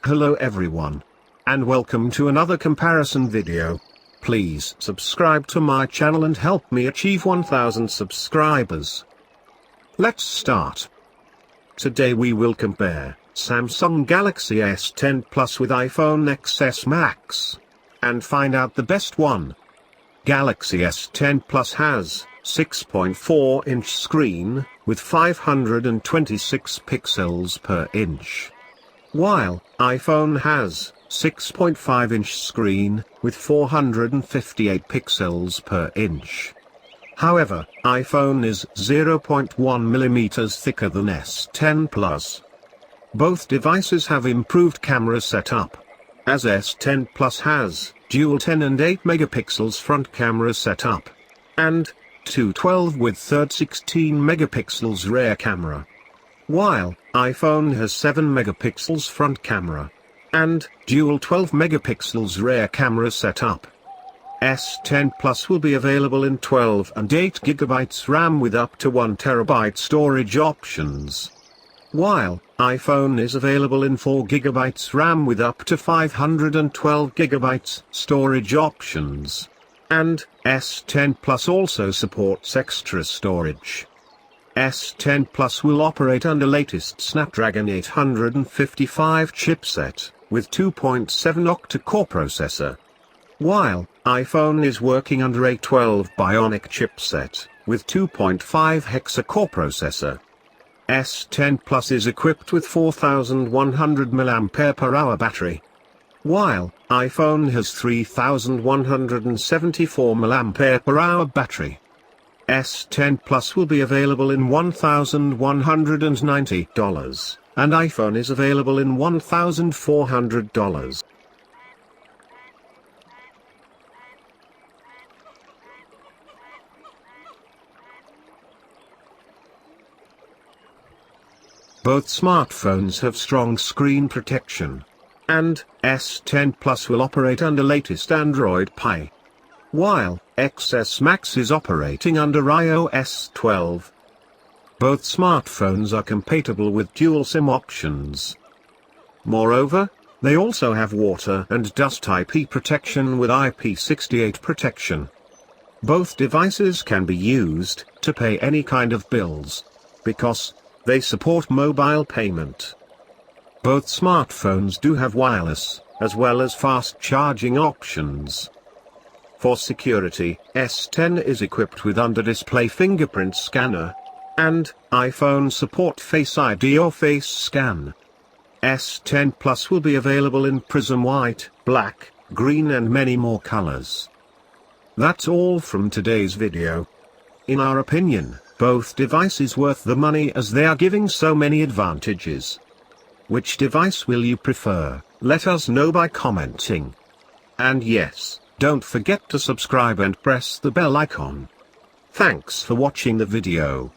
Hello everyone. And welcome to another comparison video. Please subscribe to my channel and help me achieve 1000 subscribers. Let's start. Today we will compare Samsung Galaxy S10 Plus with iPhone XS Max. And find out the best one. Galaxy S10 Plus has 6.4-inch screen, with 526 pixels per inch. While iPhone has 6.5-inch screen, with 458 pixels per inch. However, iPhone is 0.1 mm thicker than S10 Plus. Both devices have improved camera setup, as S10 Plus has dual 10 and 8 megapixels front camera setup, and 212 with third 16 megapixels rear camera. While iPhone has 7 megapixels front camera, and dual 12 megapixels rear camera setup. S10 Plus will be available in 12 and 8 GB RAM with up to 1 TB storage options. While iPhone is available in 4 GB RAM with up to 512 GB storage options. And S10 Plus also supports extra storage. S10 Plus will operate under latest Snapdragon 855 chipset, with 2.7 octa-core processor. While iPhone is working under A12 Bionic chipset, with 2.5 Hexa core processor. S10 Plus is equipped with 4100 mAh battery. While iPhone has 3174 mAh battery. S10 Plus will be available in $1,190, and iPhone is available in $1,400. Both smartphones have strong screen protection. And S10 Plus will operate under latest Android Pie. While XS Max is operating under iOS 12. Both smartphones are compatible with dual SIM options. Moreover, they also have water and dust IP protection with IP68 protection. Both devices can be used to pay any kind of bills, because they support mobile payment. Both smartphones do have wireless, as well as fast charging options. For security, S10 is equipped with under-display fingerprint scanner, and iPhone support Face ID or face scan. S10 Plus will be available in prism white, black, green and many more colors. That's all from today's video. In our opinion, both devices worth the money as they are giving so many advantages. Which device will you prefer? Let us know by commenting. And yes, don't forget to subscribe and press the bell icon. Thanks for watching the video.